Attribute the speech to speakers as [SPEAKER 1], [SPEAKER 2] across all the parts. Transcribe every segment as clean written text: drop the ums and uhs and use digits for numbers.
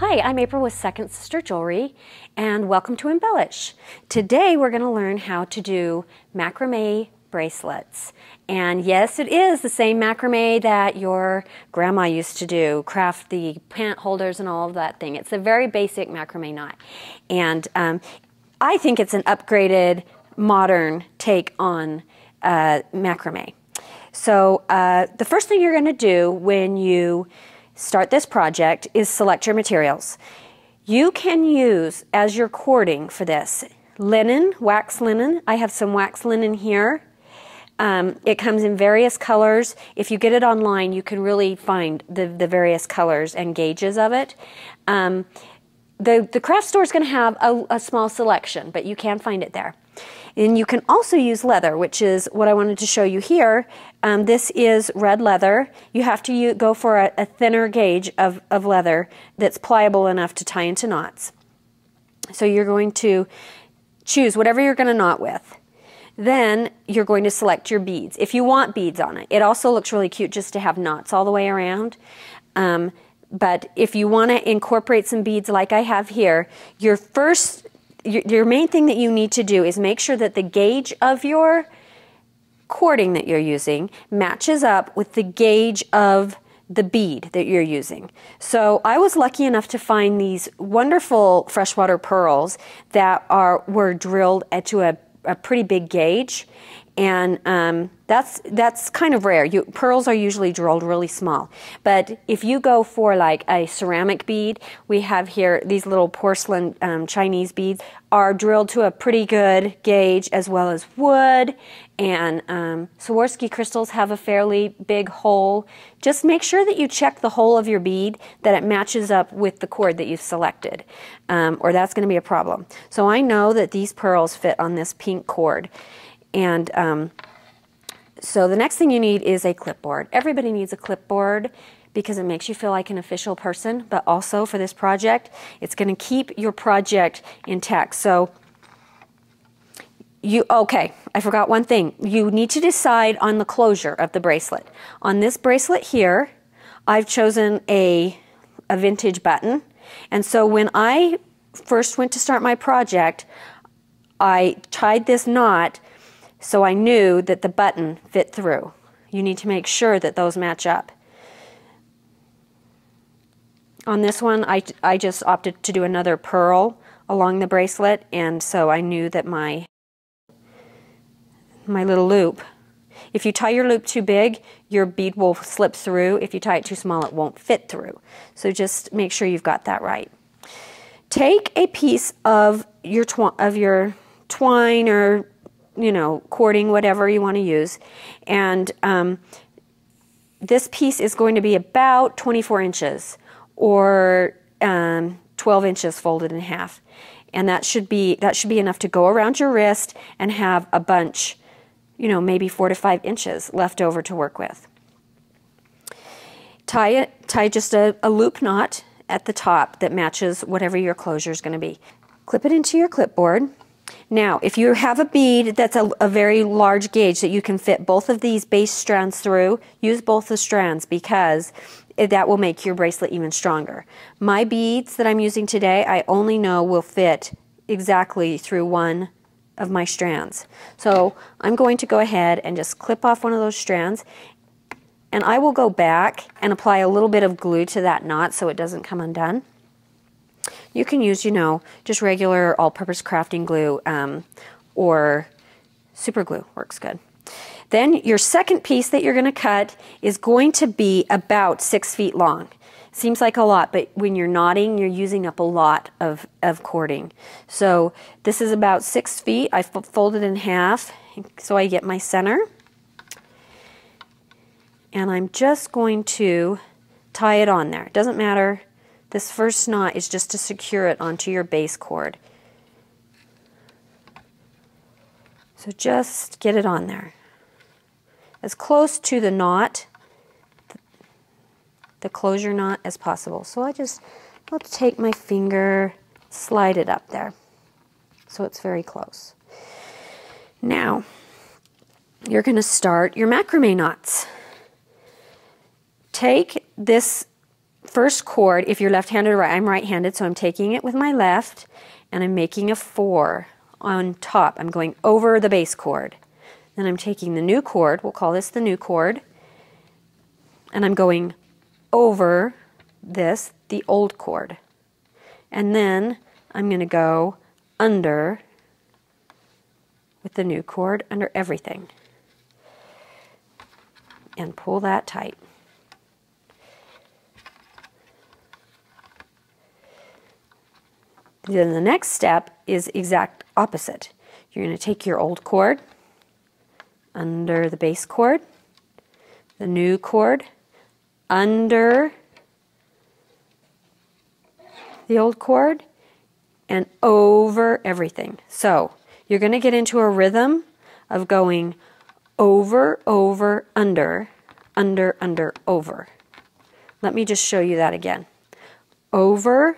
[SPEAKER 1] Hi, I'm April with Second Sister Jewelry, and welcome to Embellish. Today we're going to learn how to do macrame bracelets. And yes, it is the same macrame that your grandma used to do, craft the pant holders and all of that thing. It's a very basic macrame knot. And I think it's an upgraded, modern take on macrame. So the first thing you're going to do when you start this project is select your materials. You can use, as your cording for this, linen, wax linen. I have some wax linen here. It comes in various colors. If you get it online, you can really find the various colors and gauges of it. The craft store is going to have a small selection, but you can find it there. And you can also use leather, which is what I wanted to show you here. This is red leather. You have to go for a thinner gauge of leather that's pliable enough to tie into knots. So you're going to choose whatever you're going to knot with. Then you're going to select your beads, if you want beads on it. It also looks really cute just to have knots all the way around. But if you want to incorporate some beads like I have here, your main thing that you need to do is make sure that the gauge of your cording that you're using matches up with the gauge of the bead that you're using. So I was lucky enough to find these wonderful freshwater pearls that were drilled to a pretty big gauge, and that's kind of rare. Pearls are usually drilled really small. But if you go for like a ceramic bead, we have here these little porcelain Chinese beads are drilled to a pretty good gauge, as well as wood. And Swarovski crystals have a fairly big hole. Just make sure that you check the hole of your bead, that it matches up with the cord that you've selected, or that's going to be a problem. So I know that these pearls fit on this pink cord. And so the next thing you need is a clipboard. Everybody needs a clipboard because it makes you feel like an official person, but also for this project, it's going to keep your project intact. So okay, I forgot one thing. You need to decide on the closure of the bracelet. On this bracelet here, I've chosen a vintage button. And so when I first went to start my project, I tied this knot so I knew that the button fit through. You need to make sure that those match up. On this one, I just opted to do another pearl along the bracelet, and so I knew that my little loop, if you tie your loop too big, your bead will slip through. If you tie it too small, it won't fit through. So just make sure you've got that right. Take a piece of your twine or cording, whatever you want to use, and this piece is going to be about 24 inches or 12 inches folded in half, and that should be enough to go around your wrist and have a bunch, maybe 4 to 5 inches left over to work with. Tie just a loop knot at the top that matches whatever your closure is going to be. Clip it into your clipboard. Now, if you have a bead that's a very large gauge that you can fit both of these base strands through, use both the strands because that will make your bracelet even stronger. My beads that I'm using today, I only know will fit exactly through one of my strands. So I'm going to go ahead and just clip off one of those strands, and I will go back and apply a little bit of glue to that knot so it doesn't come undone. You can use, just regular all-purpose crafting glue, or super glue works good. Then your second piece that you're going to cut is going to be about 6 feet long. Seems like a lot, but when you're knotting, you're using up a lot of cording. So this is about 6 feet. I folded in half so I get my center. And I'm just going to tie it on there. It doesn't matter. This first knot is just to secure it onto your base cord. So just get it on there. As close to the knot, the closure knot, as possible. So I'll take my finger, slide it up there. So it's very close. Now, you're going to start your macrame knots. Take this first cord, if you're left-handed or right, I'm right-handed, so I'm taking it with my left and I'm making a 4 on top. I'm going over the base cord. Then I'm taking the new cord, we'll call this the new cord, and I'm going over this, the old cord. And then I'm going to go under with the new cord, under everything. And pull that tight. Then the next step is exact opposite. You're going to take your old cord, under the base cord, the new cord, under the old cord, and over everything. So you're going to get into a rhythm of going over, over, under, over. Let me just show you that again. Over,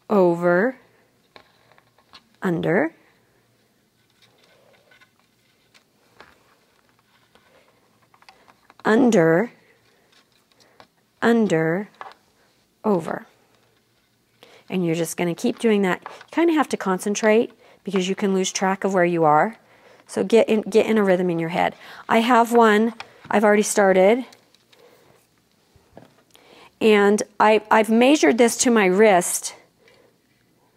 [SPEAKER 1] over, under, under, over. And you're just going to keep doing that. You kind of have to concentrate because you can lose track of where you are. So get in a rhythm in your head. I have one I've already started. And I've measured this to my wrist,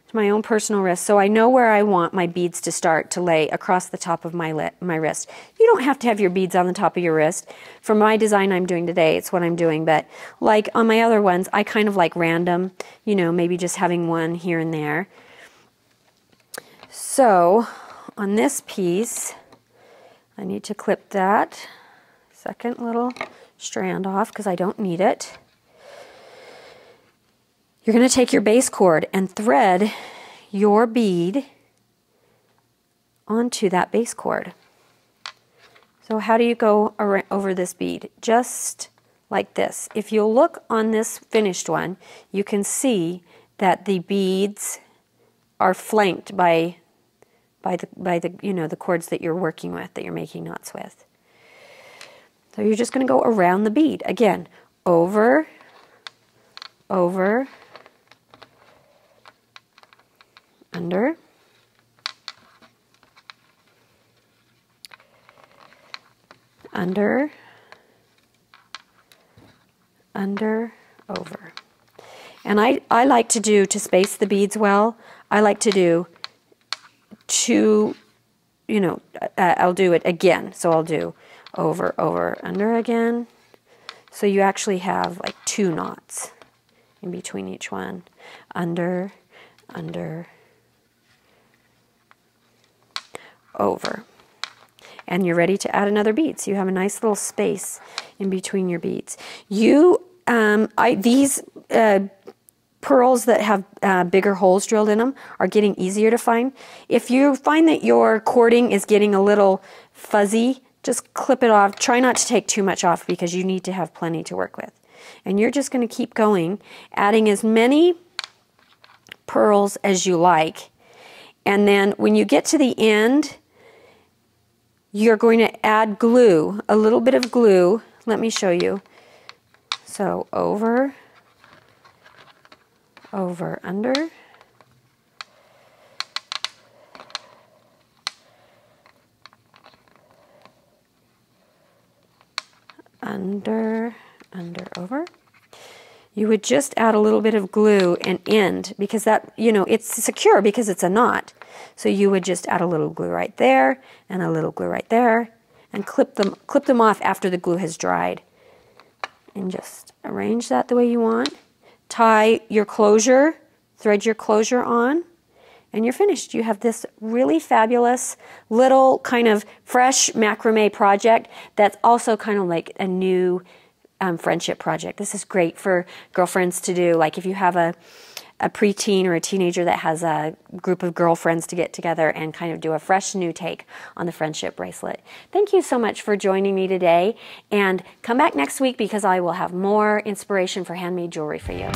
[SPEAKER 1] to my own personal wrist, so I know where I want my beads to start to lay across the top of my wrist. You don't have to have your beads on the top of your wrist. For my design I'm doing today, it's what I'm doing, but like on my other ones, I kind of like random, you know, maybe just having one here and there. So on this piece, I need to clip that second little strand off because I don't need it. You're going to take your base cord and thread your bead onto that base cord. So how do you go over this bead? Just like this. If you'll look on this finished one, you can see that the beads are flanked by the you know, the cords that you're working with, that you're making knots with. So you're just going to go around the bead. Again, over, over, under, under, over. And I like to do, to space the beads well, I like to do two, you know, I'll do it again. So I'll do over, over, under again. So you actually have like 2 knots in between each one. Under, over. And you're ready to add another bead. So you have a nice little space in between your beads. These pearls that have bigger holes drilled in them are getting easier to find. If you find that your cording is getting a little fuzzy, just clip it off. Try not to take too much off because you need to have plenty to work with. And you're just going to keep going, adding as many pearls as you like. And then when you get to the end, you're going to add glue, a little bit of glue. Let me show you. So over, over, under, under, over. You would just add a little bit of glue and end, because that, you know, it's secure because it's a knot. So you would just add a little glue right there and a little glue right there and clip them off after the glue has dried. And just arrange that the way you want. Tie your closure, thread your closure on, and you're finished. You have this really fabulous little kind of fresh macrame project that's also kind of like a new friendship project. This is great for girlfriends to do. Like if you have a preteen or a teenager that has a group of girlfriends to get together and kind of do a fresh new take on the friendship bracelet. Thank you so much for joining me today, and come back next week because I will have more inspiration for handmade jewelry for you.